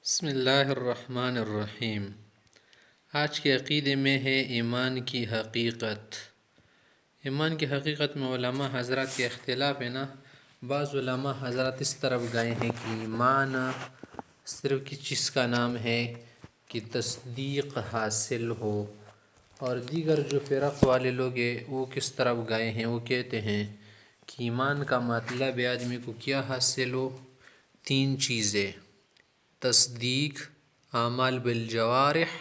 بسم اللہ الرحمن الرحیم۔ آج کے عقیدے میں ہے ایمان کی حقیقت۔ ایمان کی حقیقت میں علماء حضرات کے اختلاف ہے نا۔ بعض علماء حضرات اس طرف گئے ہیں کہ ایمان صرف کس چیز کا نام ہے کہ تصدیق حاصل ہو، اور دیگر جو فرق والے لوگ ہیں وہ کس طرف گئے ہیں، وہ کہتے ہیں کہ ایمان کا مطلب ہے آدمی کو کیا حاصل ہو، تین چیزیں: تصدیق، اعمال بالجوارح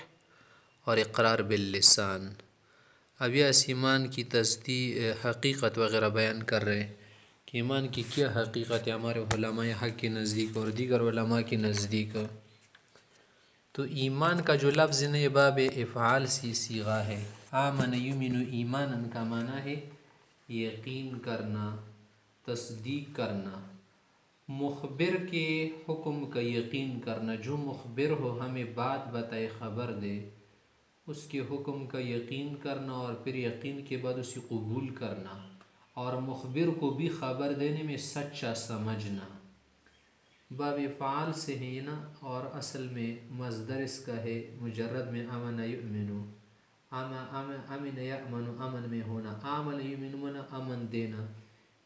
اور اقرار باللسان۔ اب یہ اس ایمان کی تصدیق حقیقت وغیرہ بیان کر رہے ہیں کہ ایمان کی کیا حقیقت ہے ہمارے علماء حق کے نزدیک اور دیگر علماء کے نزدیک۔ تو ایمان کا جو لفظ ہے باب افعال سی صیغہ ہے۔ آمن یؤمن ایمانا کا معنی ہے یقین کرنا، تصدیق کرنا، مخبر کے حکم کا یقین کرنا۔ جو مخبر ہو ہمیں بات بتائے، خبر دے، اس کے حکم کا یقین کرنا، اور پھر یقین کے بعد اسے قبول کرنا، اور مخبر کو بھی خبر دینے میں سچا سمجھنا۔ باب فعال سے ہے نا، اور اصل میں مصدر اس کا ہے مجرد میں امن یؤمن، امن یأمن، امن میں ہونا، آمن یؤمن امن دینا،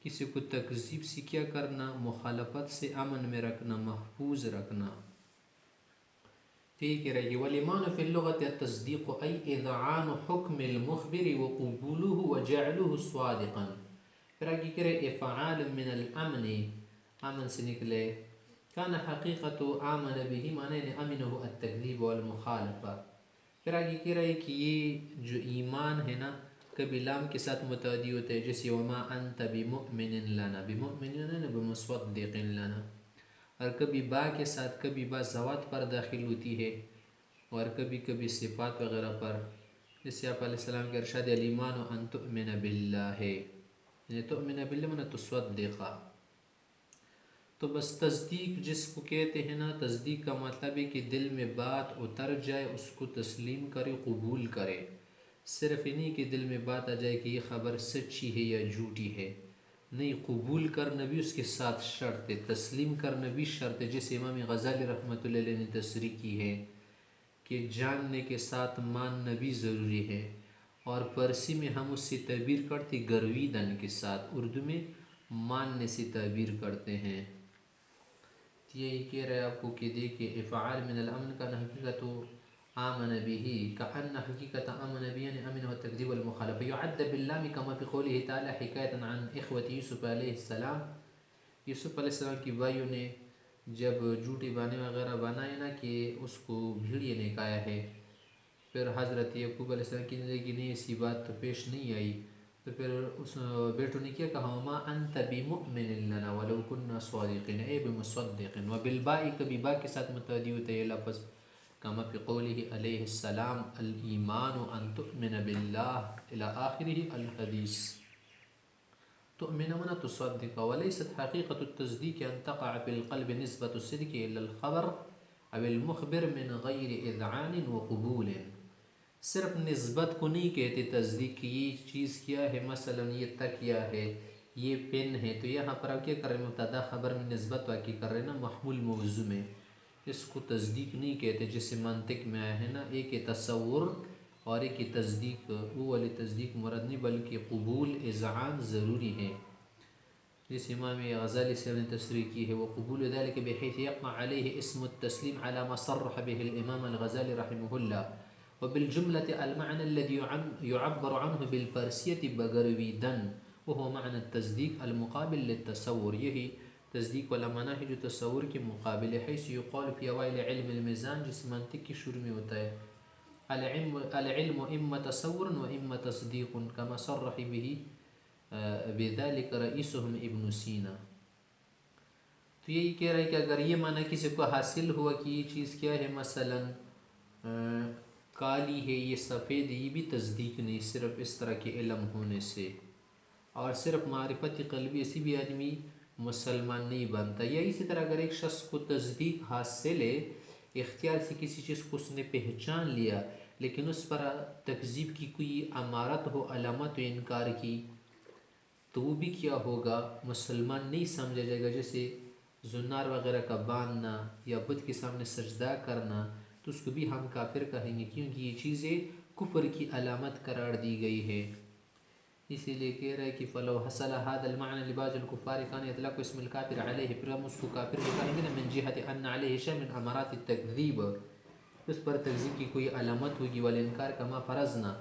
کسی کو تکذیب سے کیا کرنا، مخالفت سے امن میں رکھنا، محفوظ رکھنا۔ ٹھیک رہے گی۔ والایمان فی اللغۃ التصدیق ای اذعان حکم المخبر وقبوله وجعله صادقا۔ پھر آگے کرے افعال من الامن، امن سے نکلے، کان حقیقت آمن به معنی امنہ التکذیب والمخالفہ۔ پھر آگے کہہ رہے کہ یہ جو ایمان ہے نا کبھی لام کے ساتھ متعدی ہوتا ہے، جیسے وما انت بمؤمن لنا، بمؤمن لنا بمصدق لنا، اور کبھی با کے ساتھ، کبھی با زوات پر داخل ہوتی ہے، اور کبھی کبھی صفات وغیرہ پر، جیسے آپ علیہ السلام کے ارشاد الایمان ان تؤمن باللہ ہے، یعنی تؤمن باللہ من تصدقا۔ تو بس تصدیق جس کو کہتے ہیں نا، تصدیق کا مطلب ہے کہ دل میں بات اتر جائے، اس کو تسلیم کرے، قبول کرے۔ صرف نہیں کہ دل میں بات آ جائے کہ یہ خبر سچی ہے یا جھوٹی ہے، نہیں، قبول کرنا بھی اس کے ساتھ شرط ہے، تسلیم کرنا بھی شرط ہے، جیسے امام غزالی رحمۃ اللہ علیہ نے تصریح کی ہے کہ جاننے کے ساتھ ماننا بھی ضروری ہے، اور فارسی میں ہم اس سے تعبیر کرتے گرویدن کے ساتھ، اردو میں ماننے سے تعبیر کرتے ہیں۔ یہی کہہ رہے آپ کو کہ دیکھیں افعال من الامن کا حقیقت آمن به، کأن حقیقت آمن به یعنی امن والتکذیب والمخالفہ، یعد باللام کما فی قوله تعالی حکایتا عن اخوة یوسف علیہ السلام۔ یوسف علیہ السلام کی بھائیوں نے جب جھوٹی بانے وغیرہ بنائے نا کہ اس کو بھیڑیے نے کھایا ہے، پھر حضرت یعقوب علیہ السلام کی زندگی نہیں ایسی بات تو پیش نہیں آئی، تو پھر اس بیٹوں نے کیا کہا وما انت بمؤمن لنا ولو كنا صادقین، اے بمصدق، وبالباء کبھی با کے ساتھ متعدی ہوتا ہے یہ لفظ، کما فی قوله علیہ السلام الایمان ان تؤمن باللہ الی آخرہ الحدیث۔ تؤمن من تصدق، وليست حقيقة التصديق أن تقع في القلب نسبة الصدق إلى الخبر أو المخبر من غير إذعان وقبول۔ صرف نسبت کو نہیں کہتے تصدیق کی، یہ چیز کیا ہے، مثلا یہ تکیہ ہے، یہ پین ہے، تو یہاں پر آپ کیا کر رہے ہیں، مبتدا خبر میں نسبت واقع کر رہے ہیں نا محمول موضوع میں، اس کو تصدیق نہیں کہتے، جیسے منطق میں آیا ہے نا، ایک تصور اور ایک تصدیق، وہ والی تصدیق مراد نہیں بلکہ قبول اذعان ضروری ہے، جس امام غزالی سے نے تصریح کی ہے، وہ قبول ذلك بحيث يقع عليه اسم التسليم على ما صرح به الامام الغزالی رحمه الله، وبالجملة المعنى الذي يعبر عنه بالفارسية بغرویدن وهو معنى التصديق المقابل للتصور، یہی تصدیق والا معنی ہے جو تصور کے مقابل ہے، حيث يقال في اوائل علم الميزان، جس منطق کی شروع میں ہوتا ہے، العلم اما تصور و اما تصدیق، كما صرح به بذلك رئیسهم ابن سینا۔ تو یہی کہہ رہا ہے کہ اگر یہ معنی کسی کو حاصل ہوا کہ یہ چیز کیا ہے، مثلا کالی ہے، یہ سفید ہے، یہ بھی تصدیق نہیں صرف اس طرح کے علم ہونے سے، اور صرف معرفت قلبی ایسی بھی آدمی مسلمان نہیں بنتا۔ یا اسی طرح اگر ایک شخص کو تصدیق حاصل ہے، اختیار سے کسی چیز کو اس نے پہچان لیا، لیکن اس پر تکذیب کی کوئی امارت ہو، علامت و انکار کی، تو وہ بھی کیا ہوگا، مسلمان نہیں سمجھا جائے گا۔ جیسے زنار وغیرہ کا باندھنا یا بت کے سامنے سجدہ کرنا، تو اس کو بھی ہم کافر کہیں گے، کیونکہ یہ چیزیں کفر کی علامت قرار دی گئی ہے۔ اسی لیے کہہ رہے کہ فلو حصل هذا المعنى لبعض الكفار كان يطلق اسم الكافر عليه، پھر ہم اس کو کافر کہیں گے من جهة ان عليه شيء من امارات التكذيب، اس پر تکذیب کی کوئی علامت ہوگی، والانکار کما فرضنا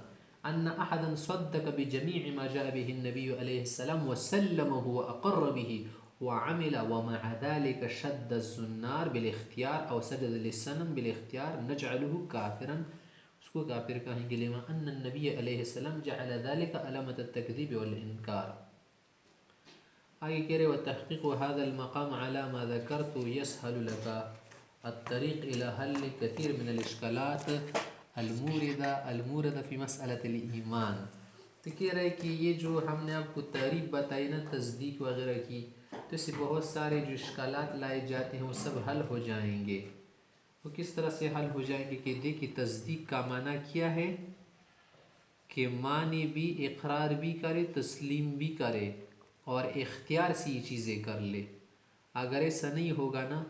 ان احدا صدق بجميع ما جاء به النبي عليه السلام وسلمه واقر به وعمل ومع ذلك شد الزنار بالاختیار او سجد للصنم بالاختیار نجعله كافرا، اس کو کافر کہیں گے لما ان النبی علیہ السلام جعل ذلك علامت التکذیب والانکار۔ آگے کہہ رہے وتحقیق هذا المقام على ما ذكرت يسهل لك الطريق الى حل كثير من الاشكالات الموردة في مسألة الایمان۔ تو کہہ رہے کہ یہ جو ہم نے آپ کو تعریف بتائی نا تصدیق وغیرہ کی، تو اس سے بہت سارے جو اشکالات لائے جاتے ہیں وہ سب حل ہو جائیں گے۔ وہ کس طرح سے حل ہو جائیں گے کہ دیکھیں تصدیق کا معنی کیا ہے کہ معنی بھی، اقرار بھی کرے، تسلیم بھی کرے اور اختیار سے یہ چیزیں کر لے۔ اگر ایسا نہیں ہوگا نا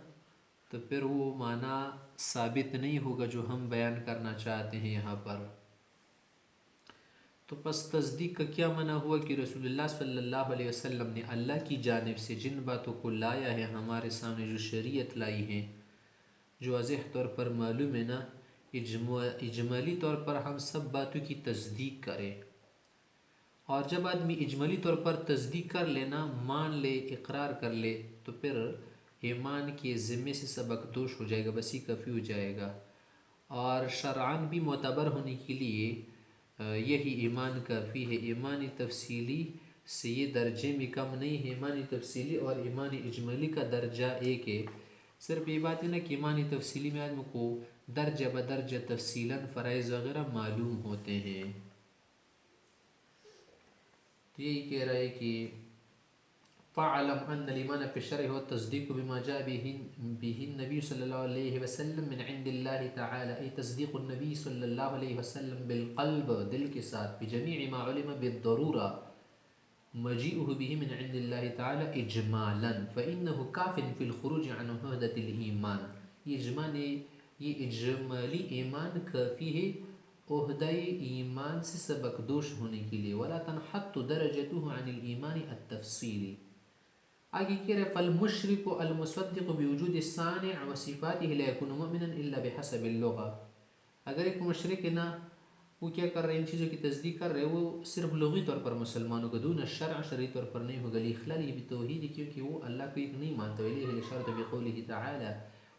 تو پھر وہ معنی ثابت نہیں ہوگا جو ہم بیان کرنا چاہتے ہیں یہاں پر۔ تو پس تصدیق کا کیا معنی ہوا کہ رسول اللہ صلی اللہ علیہ وسلم نے اللہ کی جانب سے جن باتوں کو لایا ہے ہمارے سامنے، جو شریعت لائی ہیں، جو واضح طور پر معلوم ہے نا، اجمالی طور پر ہم سب باتوں کی تصدیق کریں۔ اور جب آدمی اجمالی طور پر تصدیق کر لینا، مان لے، اقرار کر لے، تو پھر ایمان کے ذمے سے سبق دوش ہو جائے گا، بس ہی کافی ہو جائے گا۔ اور شرعاً بھی معتبر ہونے کے لیے یہی ایمان کافی ہے۔ ایمان تفصیلی سے یہ درجے میں کم نہیں ہے، ایمان تفصیلی اور ایمان اجمالی کا درجہ ایک ہے۔ صرف یہ بات ہے نا کہ ایمان تفصیلی میں آدمی کو درجہ بدرجہ تفصیلاً فرائض وغیرہ معلوم ہوتے ہیں۔ تو یہی کہہ رہا ہے کہ فَعْلَمْ أَنَّ الْإِيمَانَ فِي الشَّرْعِ هُوَ التَّصْدِيقُ بِمَا جَاءَ بِهِ النَّبِيُّ صلی اللہ علیہ وسلم من عند اللہ تعالی، ای تصدیق النبی صلی اللہ علیہ وسلم بالقلب، دل کے ساتھ، بجمیع ما علم بالضرورہ، مجیئه به من عند اللہ تعالی اجمالا، فإنه کاف فی الخروج عن وحدۃ الایمان، یہ اجمالی ایمان کافی ہے عہدہ ایمان سے سبق دوش ہونے کے لیے، ولا تنحط درجته عن الایمان التفصیلی۔ آگے کہہ رہے فالمشرک المصدق بوجود الصانع وصفاته لا يكون مؤمنا الا بحسب اللغة۔ اگر ایک مشرک ہے نا، وہ کیا کر رہے ہیں، ان چیزوں کی تصدیق کر رہے ہیں، وہ صرف لغوی طور پر مسلمانوں کو، دون الشرع، شرعی طور پر نہیں ہوگا، لإخلالہ بتوحید، کیونکہ وہ اللہ کو ایک نہیں مانتا، وإلیہ الاشارۃ بقولہ تعالی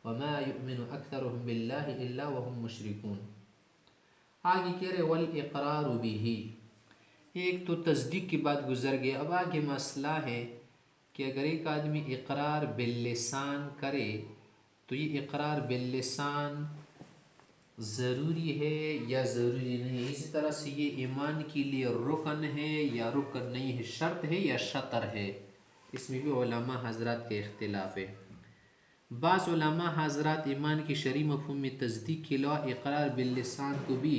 وما يؤمن اکثرهم باللہ الا وهم مشرکون۔ آگے کہہ رہے والاقرار به، ایک تو تصدیق کی بات گزر گئی، اب آگے مسئلہ ہے کہ اگر ایک آدمی اقرار باللسان کرے تو یہ اقرار باللسان ضروری ہے یا ضروری نہیں، اسی طرح سے یہ ایمان کے لیے رکن ہے یا رکن نہیں ہے، شرط ہے یا شطر ہے، اس میں بھی علماء حضرات کے اختلاف ہے۔ بعض علماء حضرات ایمان کی شرعی مفہوم میں تصدیق کے علاوہ اقرار باللسان کو بھی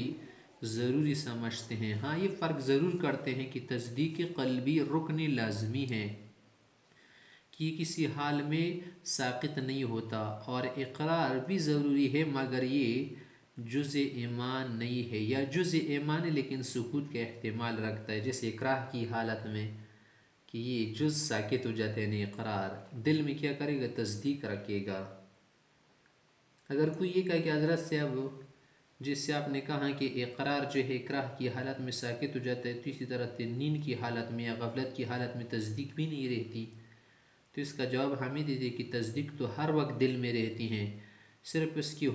ضروری سمجھتے ہیں۔ ہاں یہ فرق ضرور کرتے ہیں کہ تصدیق قلبی رکن لازمی ہے کہ یہ کسی حال میں ساقط نہیں ہوتا، اور اقرار بھی ضروری ہے مگر یہ جزء ایمان نہیں ہے، یا جزء ایمان ہے لیکن سکوت کا احتمال رکھتا ہے، جیسے اکراہ کی حالت میں کہ یہ جز ساکت ہو جاتے ہیں، اقرار دل میں کیا کرے گا، تصدیق رکھے گا۔ اگر کوئی یہ کہا کہ حضرت سے اب جس سے آپ نے کہا کہ اقرار جو ہے اکراہ کی حالت میں ساکت ہو جاتا ہے، تو اسی طرح نیند کی حالت میں یا غفلت کی حالت میں تصدیق بھی نہیں رہتی، تو اس کا جواب ہمیں دے دے کہ تصدیق تو ہر وقت دل میں رہتی ہیں، صرف اس کی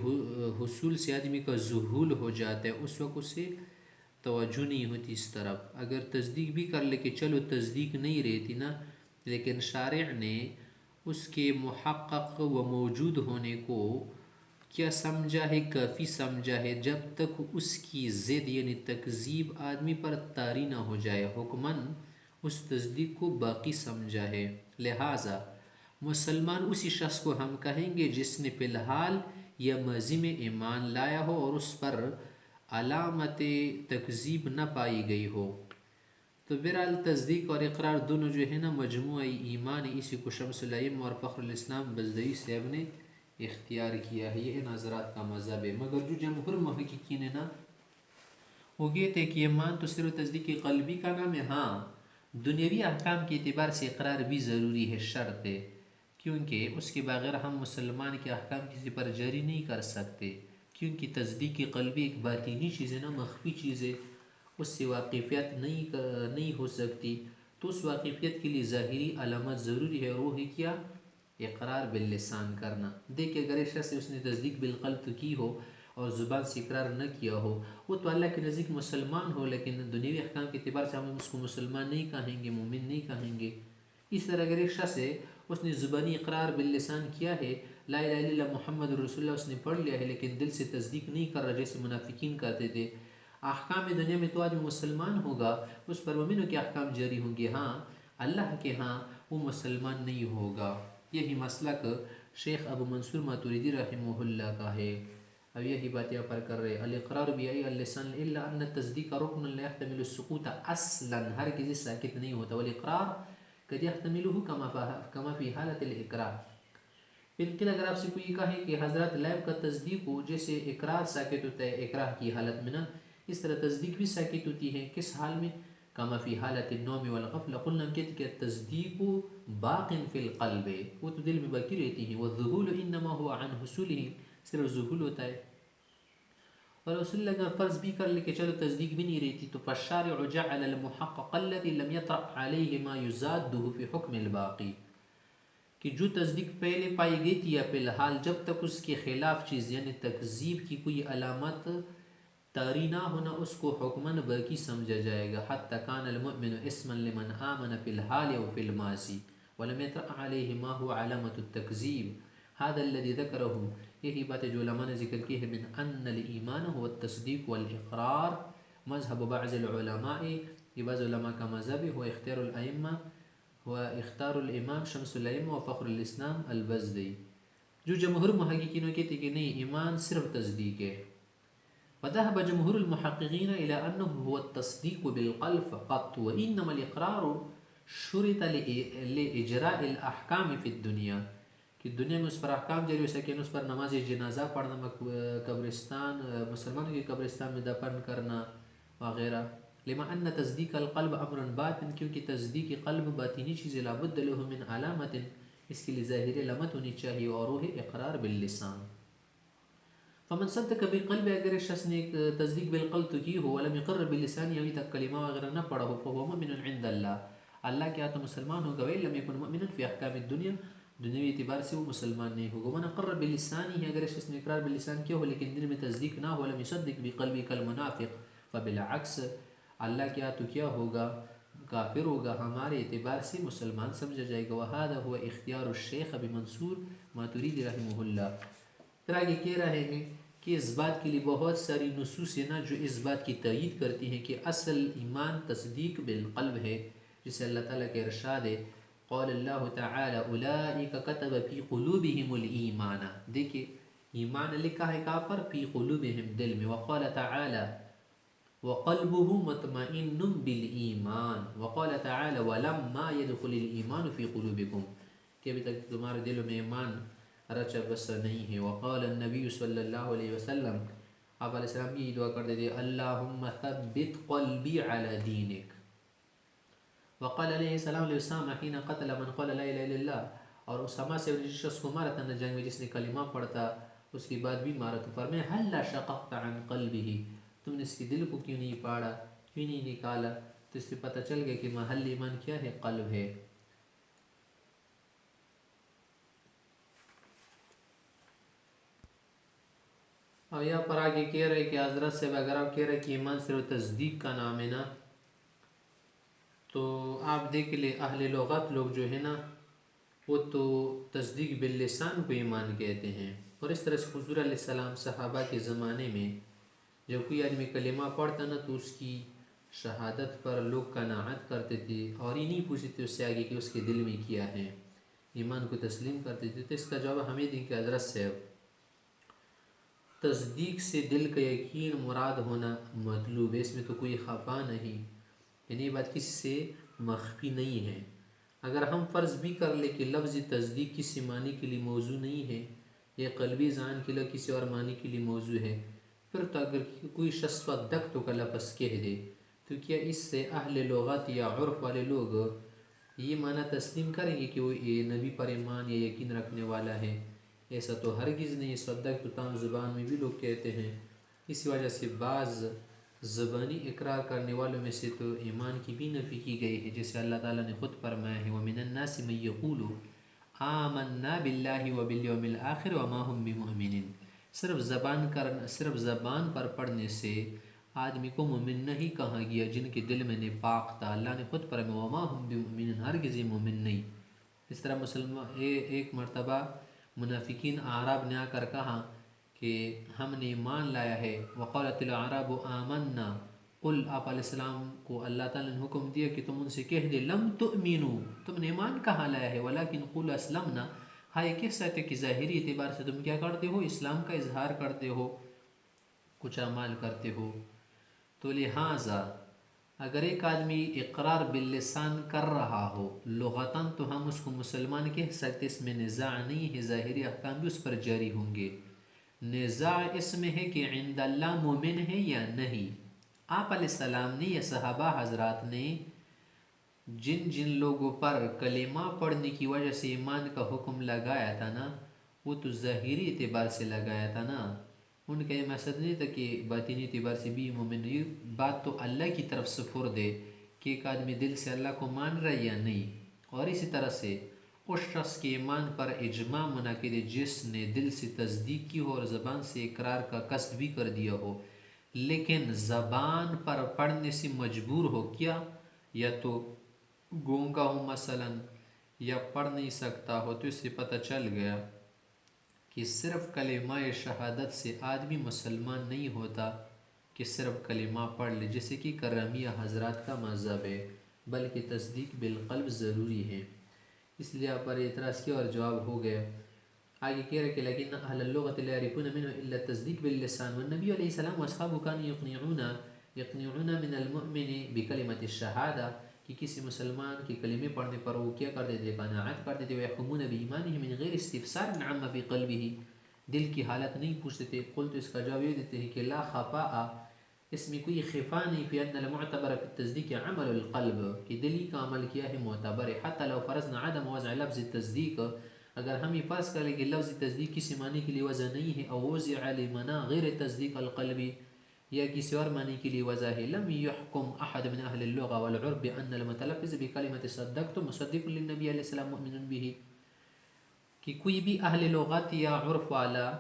حصول سے آدمی کا ذہول ہو جاتا ہے، اس وقت اسے توجہ نہیں ہوتی اس طرف۔ اگر تصدیق بھی کر لے کہ چلو تصدیق نہیں رہتی نا، لیکن شارع نے اس کے محقق و موجود ہونے کو کیا سمجھا ہے، کافی سمجھا ہے، جب تک اس کی ضد یعنی تکذیب آدمی پر طاری نہ ہو جائے، حکماً اس تصدیق کو باقی سمجھا ہے۔ لہٰذا مسلمان اسی شخص کو ہم کہیں گے جس نے فی الحال یا ماضی میں ایمان لایا ہو اور اس پر علامت تکذیب نہ پائی گئی ہو، تو بہرحال تصدیق اور اقرار دونوں جو ہے نا مجموعی ایمان، اسی کو شمس الائمہ اور فخر الاسلام بزدئی صاحب نے اختیار کیا ہے، یہ ان حضرات کا مذہب ہے۔ مگر جو جمہور محققین ہے نا وہ کہتے ہیں کہ ایمان تو صرف تصدیق قلبی کا نام ہے، ہاں دنیاوی احکام کے اعتبار سے اقرار بھی ضروری ہے، شرط ہے، کیونکہ اس کے بغیر ہم مسلمان کے احکام کسی پر جاری نہیں کر سکتے، کیونکہ تصدیق قلبی ایک باطنی چیز ہے نا، مخفی چیز ہے، اس سے واقفیت نہیں ہو سکتی، تو اس واقفیت کے لیے ظاہری علامت ضروری ہے، اور وہ ہے کیا؟ اقرار باللسان کرنا۔ دیکھیں اگر ایک شخص اس نے تصدیق بالقلب تو کی ہو اور زبان سے اقرار نہ کیا ہو، وہ تو اللہ کے نزدیک مسلمان ہو، لیکن دنیوی احکام کے اعتبار سے ہم اس کو مسلمان نہیں کہیں گے، مومن نہیں کہیں گے۔ اس طرح اگر ایک شخص ہے اس نے زبانی اقرار باللسان کیا ہے، لا الہ الا اللہ محمد رسول اللہ اس نے پڑھ لیا ہے، لیکن دل سے تصدیق نہیں کر رہا جیسے منافقین کرتے تھے، احکام دنیا میں تو آدمی مسلمان ہوگا، اس پر مومنوں کے احکام جاری ہوں گے، ہاں اللہ کے ہاں وہ مسلمان نہیں ہوگا۔ یہی مسلک شیخ ابو منصور ماتوریدی رحمہ اللہ کا ہے۔ اب یہی بات یہاں پر کر رہے، الاقرار بأي اللسان الا ان التصدیق رکن لا يحتمل السقوط اصلا، ہر کسی ساکت نہیں ہوتا، والاقرار قد يحتمله كما في حالة الاقرار۔ بالکل اگر آپ سے کوئی کہے کہ حضرت لائب کا تصدیق ہو جیسے اقرار ساکت ہوتا ہے اقرار کی حالت میں نا، اس طرح تصدیق بھی ساکت ہوتی ہے، کس حال میں؟ کما فی حالت النوم والغفلہ، قلنا ہم کہتے کہ التصدیق باق فی القلب، وہ تو دل میں باقی رہتی ہے، والذہول انما هو عن حصولہ، صرف ذہول ہوتا ہے۔ اور رسول اللہ اگر فرض بھی کر لے کہ چلو تصدیق بھی نہیں رہتی، تو فالشارع جعل المحقق الذي لم يطرأ عليه ما يزاده في حکم الباقی، کہ جو تصدیق پہلے پائی گئی تھی یا فی الحال جب تک اس کے خلاف چیز یعنی تکذیب کی کوئی علامت طاری نہ ہونا، اس کو حکماً باقی سمجھا جائے گا، حتی کان المؤمن اسما لمن آمن فی الحال و فی الماضی ولم يطرأ عليه ما هو علامت التکذیب، هذا الذي ذکرہ، یہی بات جو علماء نے ذکر کی ہے، من ان الایمان هو التصدیق والاقرار، مذہب بعض العلماء، یہ بعض علماء کا مذہب ہے، هو اختیار الائمہ و اختار الامام شمس الائمہ و فخر الاسلام البزدی۔ جو جمہور محققین کہتے کہ نہیں ایمان صرف تصدیق ہے، وذهب جمهور المحققين إلى أنه هو التصديق بالقلب فقط، وإنما الإقرار شرط لإجراء الأحكام في الدنيا، کہ دنیا میں اس پر احکام جاری ہو سکے، اس پر نماز جنازہ پڑھنا، قبرستان مسلمانوں کے قبرستان میں دفن کرنا وغیرہ، لما ان تصدیق القلب امر باطن، کیونکہ تصدیق قلب باطنی چیز، لابد له من علامت، اس کے لیے ظاہر علامت ہونی چاہیے، اور وہ ہے اقرار باللسان۔ فمن صدق بالقلب، اگر شخص نے تصدیق بالقلب تو کی ہو، ولم يقر باللسان، یعنی تک کلمہ وغیرہ نہ پڑھا ہو، فهو مؤمن عند اللہ، اللہ کے ہاں تو مسلمان ہوگا، وإن لم يكن مؤمنا في احکام الدنیا، دنیوی اعتبار سے وہ مسلمان نہیں ہوگا۔ ومن اقر باللسان، اگر شخص نے اقرار باللسان کیا ہو لیکن دل میں تصدیق نہ ہو، لم يصدق بقلبه كالمنافق، فبالعکس اللہ کے ہاں تو کیا ہوگا؟ کافر ہوگا، ہمارے اعتبار سے مسلمان سمجھا جائے گا۔ وهذا هو اختیار الشیخ ابی منصور ماتوریدی رحمہ اللہ۔ پھر آگے کہہ رہے ہیں کہ اس بات کے لیے بہت ساری نصوص ہیں نا جو اس بات کی تائید کرتی ہیں کہ اصل ایمان تصدیق بالقلب ہے، جسے اللہ تعالیٰ کے ارشاد ہے، قول اللہ تعالی اولئک کتب فی قلوبہم الایمان، دیکھیں ایمان لکھا ہے کہاں پر؟ فی قلوبہم، دل میں، وقال تعالی وقلبه مطمئن بالایمان، وقال تعالی ولما يدخل الایمان فی قلوبکم، کہ ابھی تک تمہارے دلوں میں ایمان رچا بسا نہیں ہے۔ وقال النبی صلی اللہ علیہ وسلم، آپ علیہ السلام کی دعا کرتے تھے، اللہم ثبت قلبی علی دینک۔ وقال علیہ السلام علیہ وسلم حین قتل من قال لا الہ الا اللہ، اور اسامہ سے جس شخص کو مارا تھا جنگ میں جس نے کلمہ پڑھتا، اس کے بعد بھی مارا، تو فرمایا حل شققت عن قلبہ، تم نے اس کے دل کو کیوں نہیں پاڑا، کیوں نہیں نکالا؟ تو اس سے پتہ چل گیا کہ محل ایمان کیا ہے؟ قلب ہے۔ اور یہاں پر آگے کہہ رہے کہ حضرت سے اگر آپ کہہ رہے کہ ایمان صرف تصدیق کا نام ہے نا، تو آپ دیکھ لیں اہل لغت لوگ جو ہے نا وہ تو تصدیق باللسان کو ایمان کہتے ہیں، اور اس طرح سے حضور علیہ السلام صحابہ کے زمانے میں جب کوئی آدمی کلمہ پڑھتا نا تو اس کی شہادت پر لوگ قناعت کرتے تھے، اور یہ نہیں پوچھتے تھے اس سے آگے کہ اس کے دل میں کیا ہے، ایمان کو تسلیم کرتے تھے۔ تو اس کا جواب ہمیں دیں کہ حضرت سے تصدیق سے دل کا یقین مراد ہونا مطلوب ہے، اس میں تو کوئی خفا نہیں، یعنی یہ بات کسی سے مخفی نہیں ہے۔ اگر ہم فرض بھی کر لیں کہ لفظ تصدیق کسی معنی کے لیے موضوع نہیں ہے، یہ قلبی ذہن کے لیے کسی اور معنی کے لیے موضوع ہے، پھر تو اگر کوئی شخص صدقت کا لفظ کہہ دے تو کیا اس سے اہل لغت یا عرف والے لوگ یہ معنی تسلیم کریں گے کہ وہ یہ نبی پر ایمان یا یقین رکھنے والا ہے؟ ایسا تو ہرگز نہیں۔ صدق تو عام زبان میں بھی لوگ کہتے ہیں۔ اسی وجہ سے بعض زبانی اقرار کرنے والوں میں سے تو ایمان کی بھی نفی کی گئی ہے، جیسے اللہ تعالیٰ نے خود فرمایا ہے وَمِنَ النَّاسِ مَن يَقُولُ آمَنَّا بِاللَّهِ وَبِالْيَوْمِ الْآخِرِ وَمَا هُم بِمُؤْمِنِينَ۔ صرف زبان پر پڑھنے سے آدمی کو مومن نہیں کہا گیا جن کے دل میں نفاق تھا۔ اللہ نے خود فرمایا وَمَا هُم بِمُؤْمِنِينَ، ہرگز یہ مومن نہیں۔ اس طرح مسلمان ایک مرتبہ منافقین اعراب نے آ کر کہا کہ ہم نے ایمان لایا ہے۔ وقالت الاعراب آمنا، قل، آپ علیہ السلام کو اللہ تعالیٰ نے حکم دیا کہ تم ان سے کہہ دے لم تؤمنو، تم نے ایمان کہاں لایا ہے، ولیکن قل اسلمنا، ہاں یہ کہہ سکتے کہ ظاہری اعتبار سے تم کیا کرتے ہو، اسلام کا اظہار کرتے ہو، کچھ اعمال کرتے ہو۔ تو لہٰذا اگر ایک آدمی اقرار باللسان کر رہا ہو لغتاً تو ہم اس کو مسلمان کہہ سکتے، اس میں نزاع نہیں ہے، ظاہری احکام بھی اس پر جاری ہوں گے۔ نزاع اس میں ہے کہ عند اللہ مومن ہے یا نہیں۔ آپ علیہ السلام نے یا صحابہ حضرات نے جن جن لوگوں پر کلمہ پڑھنے کی وجہ سے ایمان کا حکم لگایا تھا نا، وہ تو ظاہری اعتبار سے لگایا تھا نا، ان کا یہ مقصد نہیں تھا کہ باطنی اعتبار سے بھی مومن نہیں۔ بات تو اللہ کی طرف سپرد ہے کہ ایک آدمی دل سے اللہ کو مان رہا ہے یا نہیں۔ اور اسی طرح سے اس شخص کے ایمان پر اجماع منعقد ہے جس نے دل سے تصدیق کی ہو اور زبان سے اقرار کا قصد بھی کر دیا ہو، لیکن زبان پر پڑھنے سے مجبور ہو، کیا یا تو گونگا ہو مثلا یا پڑھ نہیں سکتا ہو، تو اس سے پتہ چل گیا کہ صرف کلمہ شہادت سے آدمی مسلمان نہیں ہوتا کہ صرف کلمہ پڑھ لے، جیسے کہ کرمیہ حضرات کا مذہب ہے، بلکہ تصدیق بالقلب ضروری ہے۔ اس لیے آپ پر اعتراض کیا اور جواب ہو گیا۔ آگے کہہ رہے کہ لیکن اہل اللغت لا يعرفون منه الا التصدیق باللسان والنبی علیہ السلام واصحابہ كانوا يقنعون من المؤمن بکلمۃ الشہادہ، کہ کسی مسلمان کے کلمے پڑھنے پر وہ کیا کرتے تھے، قناعت کرتے تھے، ويحكمون بإيمانه من غیر استفسار عما في قلبه، دل کی حالت نہیں پوچھتے تھے۔ قلت، اس کا جواب یہ دیتے ہیں کہ لا خفاء، اس میں کوئی خفا نہیں، فی ان المعتبر فی التصدیق عمل القلب، کہ دلی کا عمل کیا ہے معتبر ہے۔ حتی لو فرضنا عدم وضع لفظ التصدیق، اگر ہم یہ فرض کریں کہ لفظ تصدیق کسی معنی کے لیے وضع نہیں ہے، او وضع لمنا غیر تصدیق القلبی، یا کسی اور معنی کے لیے وضع ہے، لم يحکم احد من اہل اللغة والعرب بان المتلفظ بکلمۃ صدقت مصدق للنبی علیہ السلام مؤمن به، کہ کوئی بھی اہل لغت یا عرف والا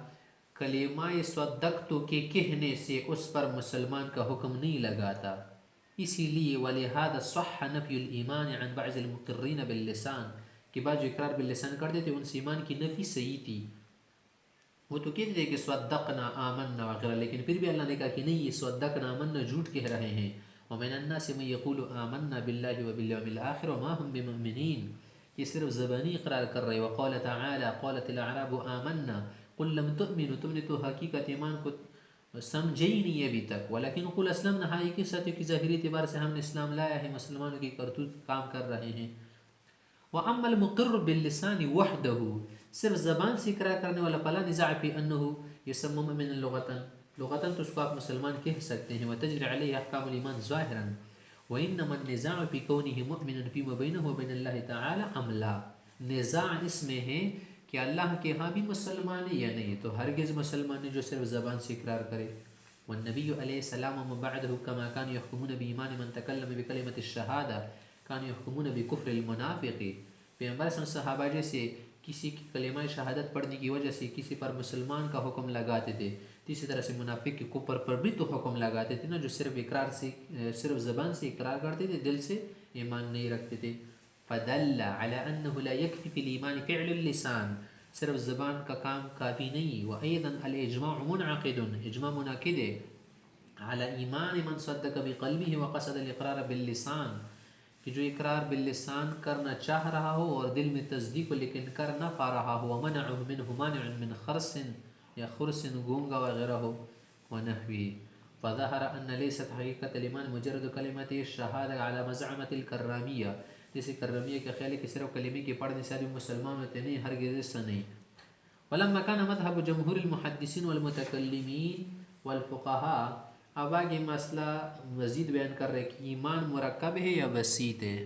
کلمہ صدقت کے کہنے سے اس پر مسلمان کا حکم نہیں لگاتا۔ اسی لیے ولہذا صح نفی الایمان عن بعض المقرین باللسان، کہ بعض جو اقرار باللسان کرتے تھے ان سے ایمان کی نفی صحیح تھی، وہ تو کہتے تھے کہ صدقنا آمنا وغیرہ، لیکن پھر بھی اللہ نے کہا کہ نہیں، یہ صدقنا آمنا جھوٹ کہہ رہے ہیں۔ ومن الناس من يقول آمنا بالله وباليوم الآخر وما هم بمؤمنين، یہ صرف زبانی اقرار کر رہے۔ وقال تعالی قالت الاعراب آمنا قل لم تؤمنوا، تم نے تو حقیقت ایمان کو سمجھے ہی نہیں ابھی تک، ولیکن قل اسلمنا، ہاں یہ ساتھ کہ ظاہری اعتبار سے ہم نے اسلام لایا ہے، مسلمانوں کی کرتوت کام کر رہے ہیں۔ وَأَمَّا الْمُقِرُّ بِاللِّسَانِ وَحْدَهُ، صرف زبان سے اقرار کرنے والا، فلا نزاع فی انه یسمى مؤمنا لغتاً تو اس کو آپ مسلمان کہہ سکتے ہیں، وتجری علیہ احکام الایمان ظاہراً، وانما النزاع فی کونه مؤمنا فیما بینه وبین اللہ تعالی ام لا، نزاع اس میں ہے کہ اللہ کے ہاں بھی مسلمان ہے یا نہیں، تو ہرگز مسلمان ہے جو صرف زبان سے اقرار کرے۔ والنبی علیہ السلام ومن بعده كما كانوا يحكمون بإيمان من تكلم بكلمة الشهادة كانوا يحكمون بكفر المنافق، پیغمبر صلی اللہ علیہ وسلم صحابہ جیسے کسی کی کلمہ شہادت پڑھنے کی وجہ سے کسی پر مسلمان کا حکم لگاتے تھے، اسی طرح سے منافق کے کفر پر بھی تو حکم لگاتے تھے نا، جو صرف اقرار سے صرف زبان سے اقرار کرتے تھے، دل سے ایمان نہیں رکھتے تھے۔ فدل على انه لا يكفي في الايمان فعل اللسان، صرف زبان کا کام کافی نہیں۔ وايضا الاجماع منعقد، اجماع منعقد ہے، على ایمان من صدق بقلبه وقصد الاقرار باللسان، کہ جو اقرار باللسان کرنا چاہ رہا ہو اور دل میں تصدیق لیکن کر نہ پا رہا ہو، ومنعه منه مانع من خرس یا خرس گونگا وغیرہ ہو، ونحوی۔ فظهر أن ليست حقيقة الإيمان مجرد كلمة الشهادة على مزعمة الكرامية، جیسے کرمیہ کا خیال ہے کہ صرف کلمے کے پڑھنے سے آدمی مسلمان ہوتے نہیں، ہرگز ایسا نہیں. ولما كان مذهب جمهور المحدثين والمتكلمين والفقهاء، اب آگے مسئلہ مزید بیان کر رہے کہ ایمان مرکب ہے یا بسیط ہے.